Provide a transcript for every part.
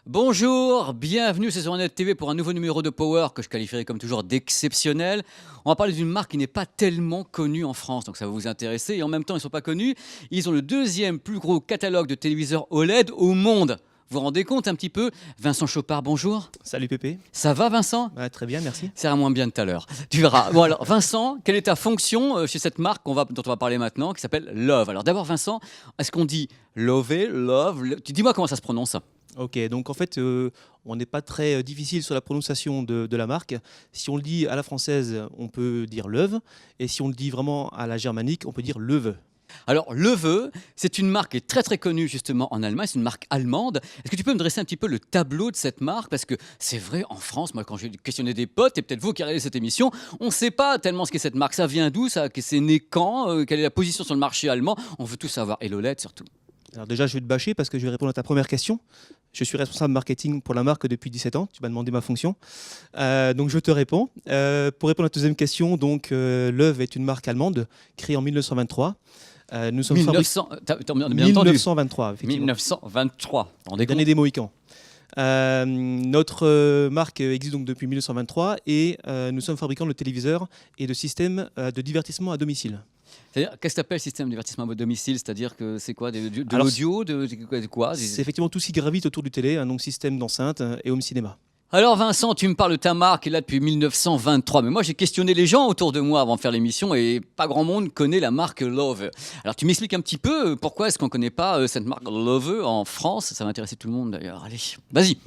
Bonjour, bienvenue sur Net TV pour un nouveau numéro de Power que je qualifierais comme toujours d'exceptionnel. On va parler d'une marque qui n'est pas tellement connue en France, donc ça va vous intéresser. Et en même temps, ils ne sont pas connus. Ils ont le deuxième plus gros catalogue de téléviseurs OLED au monde. Vous vous rendez compte un petit peu? Vincent Chopard, bonjour. Salut Pépé. Ça va Vincent? Très bien, merci. Ça ira moins bien tout à l'heure. Tu verras. Bon alors Vincent, quelle est ta fonction chez cette marque dont on va parler maintenant, qui s'appelle Love? Alors d'abord Vincent, est-ce qu'on dit love? Dis-moi comment ça se prononce. Ok, donc en fait, on n'est pas très difficile sur la prononciation de la marque. Si on le dit à la française, on peut dire Leuve, et si on le dit vraiment à la germanique, on peut dire Löwe. Alors, Löwe, c'est une marque qui est très très connue justement en Allemagne, c'est une marque allemande. Est-ce que tu peux me dresser un petit peu le tableau de cette marque? Parce que c'est vrai, en France, moi quand j'ai questionné des potes, et peut-être vous qui regardez cette émission, on ne sait pas tellement ce qu'est cette marque. Ça vient d'où? C'est né quand? Quelle est la position sur le marché allemand? On veut tout savoir, et l'OLED surtout. Alors déjà, je vais te bâcher parce que je vais répondre à ta première question. Je suis responsable marketing pour la marque depuis 17 ans. Tu m'as demandé ma fonction. Donc je te réponds. Pour répondre à ta deuxième question, donc Löwe est une marque allemande créée en 1923. Nous sommes 1900, t'as bien entendu. 1923, effectivement. 1923, on est L'année des Mohicans. Notre marque existe donc depuis 1923 et nous sommes fabricants de téléviseurs et de systèmes de divertissement à domicile. C'est-à-dire, qu'est-ce que tu appelles système de divertissement à domicile? C'est-à-dire que c'est quoi? De Alors, l'audio? De quoi? C'est effectivement tout ce qui gravite autour du télé, donc système d'enceinte et home cinéma. Alors Vincent, tu me parles de ta marque qui est là depuis 1923, mais moi j'ai questionné les gens autour de moi avant de faire l'émission et pas grand monde connaît la marque Love. Alors tu m'expliques un petit peu pourquoi est-ce qu'on ne connaît pas cette marque Love en France? Ça va intéresser tout le monde d'ailleurs. Allez, vas-y.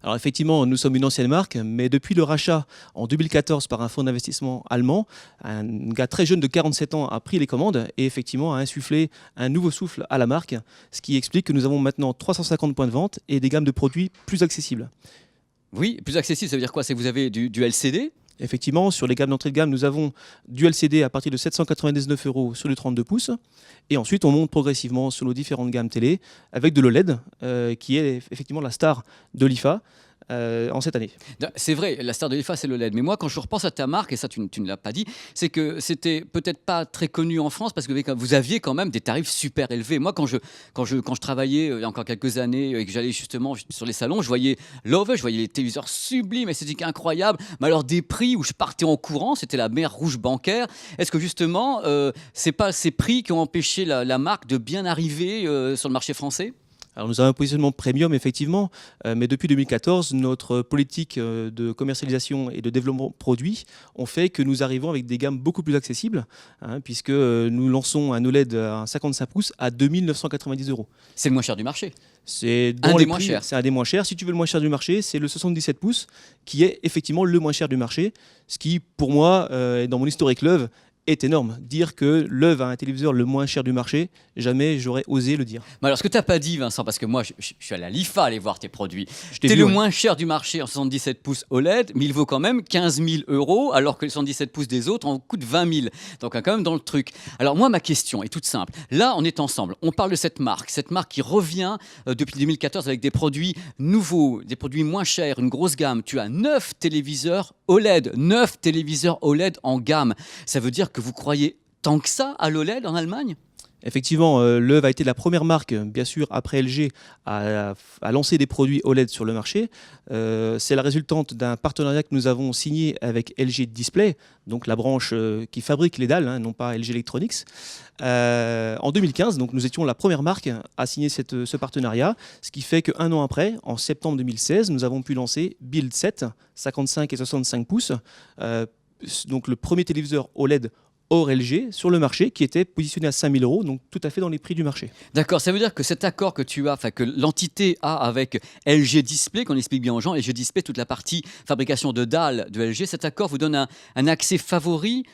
Alors effectivement, nous sommes une ancienne marque, mais depuis le rachat en 2014 par un fonds d'investissement allemand, un gars très jeune de 47 ans a pris les commandes et effectivement a insufflé un nouveau souffle à la marque, ce qui explique que nous avons maintenant 350 points de vente et des gammes de produits plus accessibles. Oui, plus accessible, ça veut dire quoi? C'est que vous avez du LCD? Effectivement, sur les gammes d'entrée de gamme, nous avons du LCD à partir de 799 € sur le 32 pouces. Et ensuite, on monte progressivement sur nos différentes gammes télé avec de l'OLED, qui est effectivement la star de l'IFA en cette année. C'est vrai, la star de l'IFA, c'est le LED. Mais moi, quand je repense à ta marque, et ça, tu ne l'as pas dit, c'est que c'était peut-être pas très connu en France parce que vous aviez quand même des tarifs super élevés. Moi, quand je travaillais il y a encore quelques années et que j'allais justement sur les salons, je voyais Love, je voyais les téléviseurs sublimes, esthétiques incroyables, mais alors des prix où je partais en courant, c'était la mer rouge bancaire. Est-ce que justement, c'est pas ces prix qui ont empêché la marque de bien arriver sur le marché français? Alors nous avons un positionnement premium effectivement, mais depuis 2014, notre politique de commercialisation et de développement produit ont fait que nous arrivons avec des gammes beaucoup plus accessibles, puisque nous lançons un OLED à 55 pouces à 2 990 €. C'est le moins cher du marché. C'est un des moins chers. C'est un des moins chers. Si tu veux le moins cher du marché, c'est le 77 pouces qui est effectivement le moins cher du marché, ce qui pour moi, dans mon historique Love, est énorme. Dire que Leuve a un téléviseur le moins cher du marché, jamais j'aurais osé le dire. Mais alors, ce que tu n'as pas dit, Vincent, parce que moi, je suis allé à l'IFA aller voir tes produits. T'ai T'es vu, le ouais. moins cher du marché en 77 pouces OLED, mais il vaut quand même 15 000 €, alors que les 77 pouces des autres en coûtent 20 000. Donc, quand même dans le truc. Alors, moi, ma question est toute simple. Là, on est ensemble. On parle de cette marque qui revient depuis 2014 avec des produits nouveaux, des produits moins chers, une grosse gamme. Tu as 9 téléviseurs OLED en gamme. Ça veut dire que vous croyez tant que ça à l'OLED en Allemagne? Effectivement, Leuve a été la première marque, bien sûr, après LG, à lancer des produits OLED sur le marché. C'est la résultante d'un partenariat que nous avons signé avec LG Display, donc la branche qui fabrique les dalles, non pas LG Electronics. En 2015, donc, nous étions la première marque à signer ce partenariat, ce qui fait qu'un an après, en septembre 2016, nous avons pu lancer Build 7, 55 et 65 pouces, donc le premier téléviseur OLED hors LG sur le marché qui était positionné à 5 000 €, donc tout à fait dans les prix du marché. D'accord, ça veut dire que cet accord que tu as, enfin que l'entité a avec LG Display, qu'on explique bien aux gens, LG Display, toute la partie fabrication de dalles de LG, cet accord vous donne un accès favorisé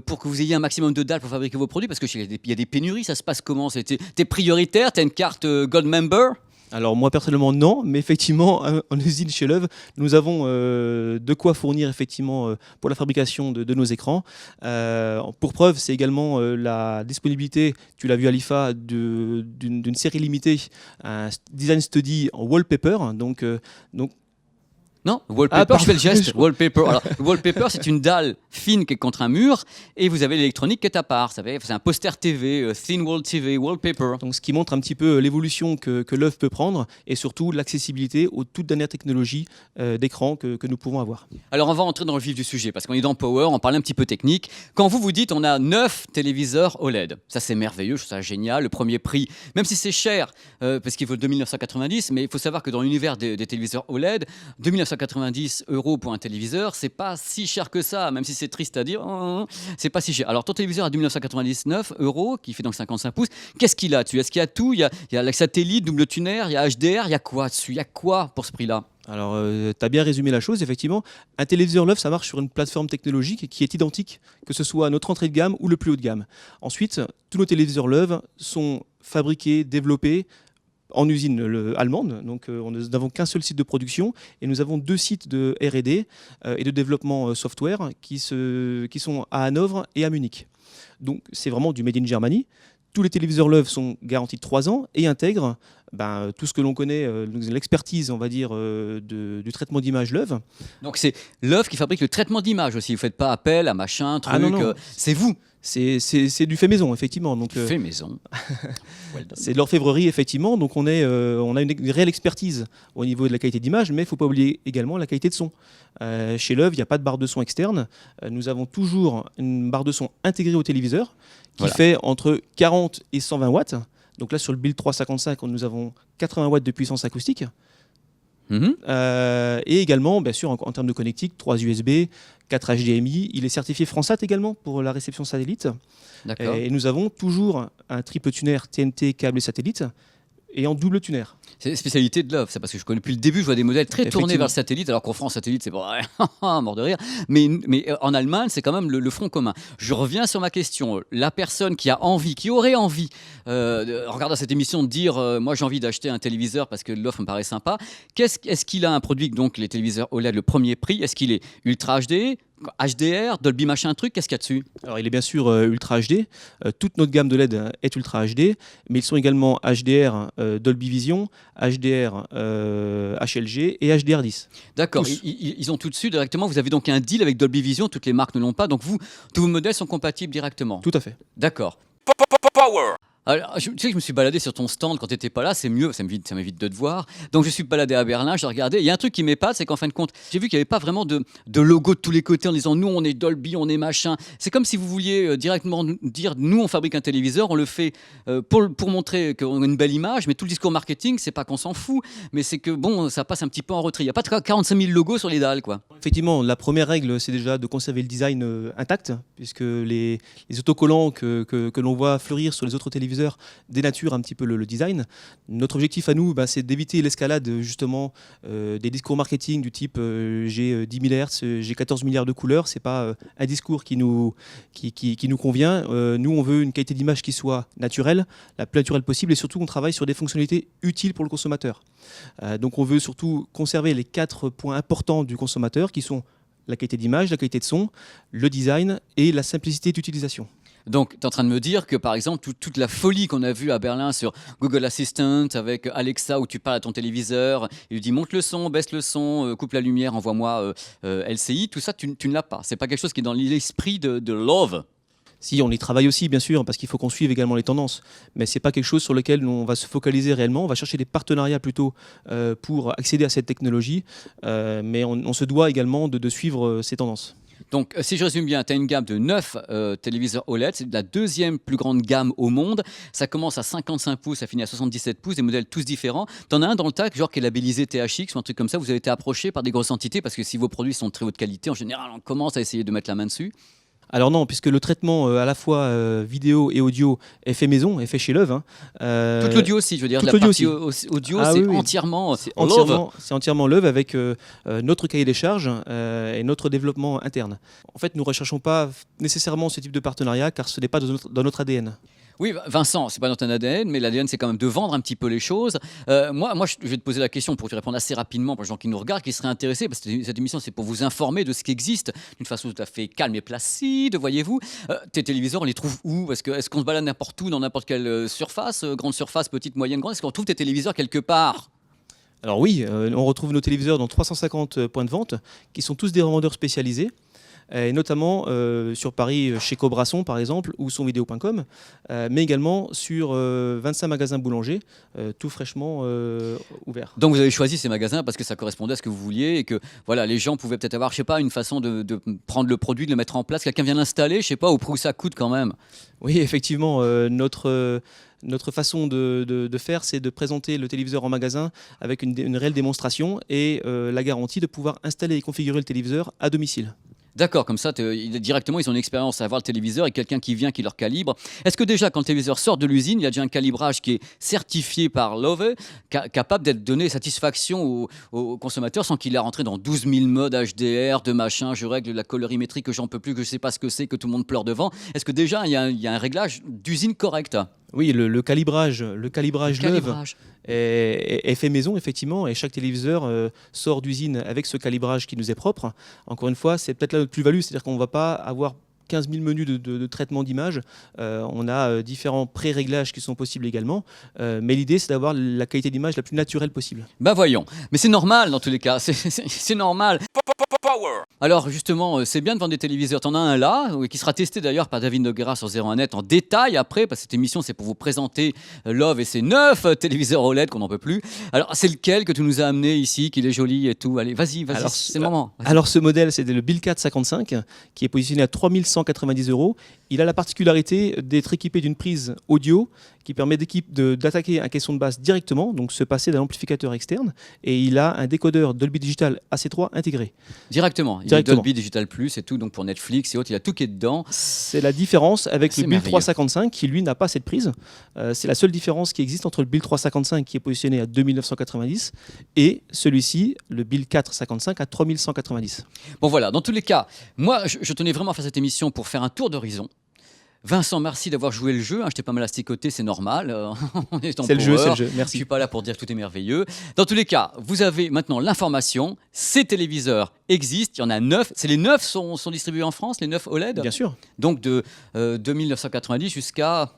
pour que vous ayez un maximum de dalles pour fabriquer vos produits, parce qu'il y a des pénuries, ça se passe comment? T'es prioritaire, t'as une carte Gold Member? Alors moi personnellement non, mais effectivement en usine chez Leuve, nous avons de quoi fournir effectivement pour la fabrication de nos écrans. Pour preuve, c'est également la disponibilité, tu l'as vu à l'IFA, d'une série limitée, un design study en wallpaper. Donc Non, wallpaper, Ah, je fais le pardon. geste. Wallpaper. Alors, le wallpaper, c'est une dalle fine qui est contre un mur et vous avez l'électronique qui est à part. C'est un poster TV, thin wall TV, wallpaper. Donc, ce qui montre un petit peu l'évolution que l'œuvre peut prendre et surtout l'accessibilité aux toutes dernières technologies d'écran que nous pouvons avoir. Alors, on va entrer dans le vif du sujet parce qu'on est dans Power, on parle un petit peu technique. Quand vous dites on a 9 téléviseurs OLED, ça c'est merveilleux, je trouve ça génial. Le premier prix, même si c'est cher, parce qu'il vaut 2990, mais il faut savoir que dans l'univers des téléviseurs OLED, 2990 € pour un téléviseur, c'est pas si cher que ça, même si c'est triste à dire, c'est pas si cher. Alors ton téléviseur à 2999 €, qui fait donc 55 pouces, qu'est-ce qu'il a dessus? Est-ce qu'il y a tout? Il y a la satellite, double tuner, il y a HDR, il y a quoi dessus? Il y a quoi pour ce prix-là? Alors, tu as bien résumé la chose, effectivement. Un téléviseur LOEV, ça marche sur une plateforme technologique qui est identique, que ce soit à notre entrée de gamme ou le plus haut de gamme. Ensuite, tous nos téléviseurs LOEV sont fabriqués, développés en usine allemande. Donc, nous n'avons qu'un seul site de production et nous avons 2 sites de R&D et de développement software qui sont à Hanovre et à Munich. Donc, c'est vraiment du made in Germany. Tous les téléviseurs LOEV sont garantis de 3 ans et intègrent tout ce que l'on connaît, l'expertise, on va dire, du traitement d'image LOEV. Donc c'est l'œuvre qui fabrique le traitement d'image aussi. Vous ne faites pas appel à machin, truc. Ah non. C'est vous. C'est du fait maison, effectivement. Donc, Fait maison. Well done. c'est de l'orfèvrerie, effectivement. Donc, on a une réelle expertise au niveau de la qualité d'image, mais il ne faut pas oublier également la qualité de son. Chez LOEV, il n'y a pas de barre de son externe. Nous avons toujours une barre de son intégrée au téléviseur qui fait entre 40 et 120 watts. Donc là, sur le Build 355, nous avons 80 watts de puissance acoustique. Mhm. Et également, bien sûr, en termes de connectique, 3 USB, 4 HDMI. Il est certifié Fransat également pour la réception satellite. D'accord. Et nous avons toujours un triple tuner TNT câble et satellite et en double tuner. C'est la spécialité de l'œuvre. C'est parce que je connais depuis le début, je vois des modèles très tournés Effectivement. vers le satellite, alors qu'en France, satellite, c'est bon, mort de rire. Mais en Allemagne, c'est quand même le front commun. Je reviens sur ma question. La personne qui a envie, qui aurait envie, en regardant cette émission, de dire moi j'ai envie d'acheter un téléviseur parce que l'offre me paraît sympa. Est-ce qu'il a un produit, donc les téléviseurs OLED, le premier prix? Est-ce qu'il est Ultra HD, HDR, Dolby machin truc? Qu'est-ce qu'il y a dessus? Alors, il est bien sûr Ultra HD. Toute notre gamme de LED est Ultra HD, mais ils sont également HDR Dolby Vision, HDR HLG et HDR10. D'accord, Tous. ils ont tout dessus directement. Vous avez donc un deal avec Dolby Vision, toutes les marques ne l'ont pas, donc tous vos modèles sont compatibles directement. Tout à fait. D'accord. Power. Alors, tu sais que je me suis baladé sur ton stand quand tu n'étais pas là, c'est mieux, ça m'évite de te voir. Donc je suis baladé à Berlin, j'ai regardé. Il y a un truc qui m'épate, c'est qu'en fin de compte, j'ai vu qu'il n'y avait pas vraiment de logo de tous les côtés en disant nous on est Dolby, on est machin. C'est comme si vous vouliez directement dire nous on fabrique un téléviseur, on le fait pour montrer qu'on a une belle image, mais tout le discours marketing, c'est pas qu'on s'en fout, mais c'est que bon, ça passe un petit peu en retrait. Il n'y a pas de 45 000 logos sur les dalles, quoi. Effectivement, la première règle, c'est déjà de conserver le design intact, puisque les autocollants que l'on voit fleurir sur les autres téléviseurs dénaturent un petit peu le design. Notre objectif à nous, c'est d'éviter l'escalade justement des discours marketing du type j'ai 10 000 Hz, j'ai 14 milliards de couleurs. C'est pas un discours qui nous convient. Nous, on veut une qualité d'image qui soit naturelle, la plus naturelle possible, et surtout on travaille sur des fonctionnalités utiles pour le consommateur. Donc on veut surtout conserver les 4 points importants du consommateur qui sont la qualité d'image, la qualité de son, le design et la simplicité d'utilisation. Donc, tu es en train de me dire que, par exemple, toute la folie qu'on a vue à Berlin sur Google Assistant, avec Alexa, où tu parles à ton téléviseur, il lui dit monte le son, baisse le son, coupe la lumière, envoie-moi LCI, tout ça, tu ne l'as pas. C'est pas quelque chose qui est dans l'esprit de Love. Si, on y travaille aussi, bien sûr, parce qu'il faut qu'on suive également les tendances. Mais ce n'est pas quelque chose sur lequel on va se focaliser réellement. On va chercher des partenariats plutôt pour accéder à cette technologie. Mais on se doit également de suivre ces tendances. Donc, si je résume bien, tu as une gamme de 9 téléviseurs OLED. C'est la deuxième plus grande gamme au monde. Ça commence à 55 pouces, ça finit à 77 pouces, des modèles tous différents. Tu en as un dans le tas, genre qui est labellisé THX ou un truc comme ça. Vous avez été approché par des grosses entités parce que si vos produits sont de très haute qualité, en général, on commence à essayer de mettre la main dessus. Alors non, puisque le traitement à la fois vidéo et audio est fait maison, est fait chez LOEV. Toute l'audio aussi, je veux dire, toute la l'audio partie aussi. audio, Ah c'est oui. entièrement Love. C'est entièrement LOEV avec notre cahier des charges et notre développement interne. En fait, nous ne recherchons pas nécessairement ce type de partenariat car ce n'est pas dans notre ADN. Oui, Vincent, c'est pas dans ton ADN, mais l'ADN, c'est quand même de vendre un petit peu les choses. Moi, je vais te poser la question pour que tu répondes assez rapidement pour les gens qui nous regardent, qui seraient intéressés, parce que cette émission, c'est pour vous informer de ce qui existe d'une façon tout à fait calme et placide, voyez-vous. Tes téléviseurs, on les trouve où? Est-ce qu'on se balade n'importe où, dans n'importe quelle surface, grande surface, petite, moyenne, grande? Est-ce qu'on trouve tes téléviseurs quelque part? Alors oui, on retrouve nos téléviseurs dans 350 points de vente, qui sont tous des revendeurs spécialisés. Et notamment sur Paris chez Cobrasson par exemple ou sonvideo.com, mais également sur 25 magasins boulangers, tout fraîchement ouverts. Donc vous avez choisi ces magasins parce que ça correspondait à ce que vous vouliez et que voilà, les gens pouvaient peut-être avoir, je sais pas, une façon de prendre le produit, de le mettre en place. Quelqu'un vient l'installer, je sais pas, au prix où ça coûte quand même. Oui, effectivement, notre façon de faire, c'est de présenter le téléviseur en magasin avec une réelle démonstration et la garantie de pouvoir installer et configurer le téléviseur à domicile. D'accord, comme ça, directement, ils ont une expérience à avoir le téléviseur et quelqu'un qui vient, qui leur calibre. Est-ce que déjà, quand le téléviseur sort de l'usine, il y a déjà un calibrage qui est certifié par Love, capable d'être donné satisfaction au consommateur sans qu'il ait rentré dans 12 000 modes HDR, de machin, je règle la colorimétrie que j'en peux plus, que je sais pas ce que c'est, que tout le monde pleure devant. Est-ce que déjà, il y a un réglage d'usine correct? Oui, le calibrage Love est fait maison, effectivement, et chaque téléviseur sort d'usine avec ce calibrage qui nous est propre. Encore une fois, c'est peut-être là notre plus-value, c'est-à-dire qu'on ne va pas avoir 15 000 menus de traitement d'image. On a différents pré-réglages qui sont possibles également, mais l'idée, c'est d'avoir la qualité d'image la plus naturelle possible. Bah voyons, mais c'est normal dans tous les cas, c'est normal. Alors justement, c'est bien de vendre des téléviseurs. T'en as un là, qui sera testé d'ailleurs par David Noguera sur 01net en détail après, parce que cette émission c'est pour vous présenter Love et ses 9 téléviseurs OLED qu'on n'en peut plus. Alors c'est lequel que tu nous as amené ici, qu'il est joli et tout? Allez, vas-y, Alors, c'est le moment. Vas-y. Alors ce modèle, c'est le Bill 455 qui est positionné à 3 190 €. Il a la particularité d'être équipé d'une prise audio qui permet d'attaquer un caisson de basse directement, donc se passer d'un amplificateur externe, et il a un décodeur Dolby Digital AC3 intégré. Directement. Il y a Dolby Digital Plus et tout, donc pour Netflix et autres, il y a tout qui est dedans. C'est la différence avec le Bill merveilleux. 355 qui lui n'a pas cette prise. C'est la seule différence qui existe entre le Bill 355 qui est positionné à 2 990 et celui-ci, le Bill 455 à 3 190. Bon voilà, dans tous les cas, moi je tenais vraiment à faire cette émission pour faire un tour d'horizon. Vincent, merci d'avoir joué le jeu. Je t'ai pas mal asticoté, c'est normal. On est en C'est le jeu, c'est le jeu. Je Merci. suis pas là pour dire que tout est merveilleux. Dans tous les cas, vous avez maintenant l'information. Ces téléviseurs existent. Il y en a 9. Les 9 sont distribués en France, les 9 OLED. Bien sûr. Donc de 2990 jusqu'à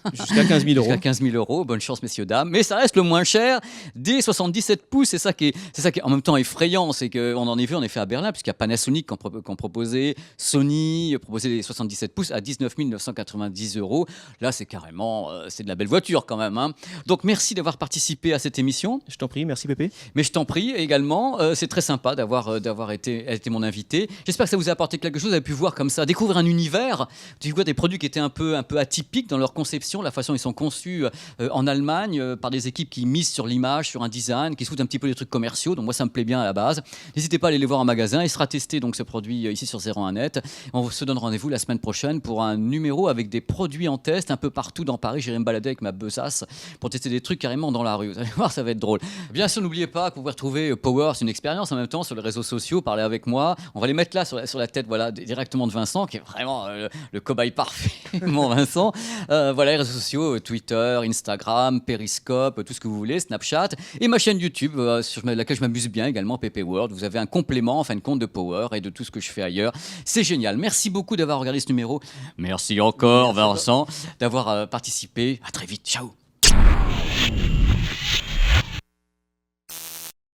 15 000 €. Jusqu'à 15 000 €. Bonne chance, messieurs, dames. Mais ça reste le moins cher des 77 pouces. C'est ça qui est en même temps effrayant. C'est qu'on en est vu en effet à Berlin, puisqu'il y a Panasonic qui en proposait, Sony proposait les 77 pouces à 19 990 €. Là, c'est carrément c'est de la belle voiture quand même. Hein. Donc, merci d'avoir participé à cette émission. Je t'en prie, merci Pépé. Mais je t'en prie également. C'est très sympa d'avoir été mon invité. J'espère que ça vous a apporté quelque chose. Vous avez pu voir comme ça, découvrir un univers. Tu vois des produits qui étaient un peu atypiques dans leur conception, la façon dont ils sont conçus en Allemagne par des équipes qui misent sur l'image, sur un design, qui se foutent un petit peu des trucs commerciaux. Donc moi, ça me plaît bien à la base. N'hésitez pas à aller les voir en magasin. Il sera testé donc ce produit ici sur 01net. On se donne rendez-vous la semaine prochaine pour un numéro avec des produits en test un peu partout dans Paris. J'irai me balader avec ma besace pour tester des trucs carrément dans la rue. Vous allez voir, ça va être drôle. Bien sûr, n'oubliez pas que vous pouvez retrouver Power, c'est une expérience en même temps sur les réseaux sociaux. Parlez avec moi. On va les mettre là sur la tête, voilà, directement de Vincent, qui est vraiment le cobaye parfait, mon Vincent. Voilà, les réseaux sociaux, Twitter, Instagram, Periscope, tout ce que vous voulez, Snapchat, et ma chaîne YouTube, sur laquelle je m'amuse bien également, PP World. Vous avez un complément en fin de compte de Power et de tout ce que je fais ailleurs. C'est génial. Merci beaucoup d'avoir regardé ce numéro. Merci encore, Vincent, d'avoir participé. À très vite. Ciao.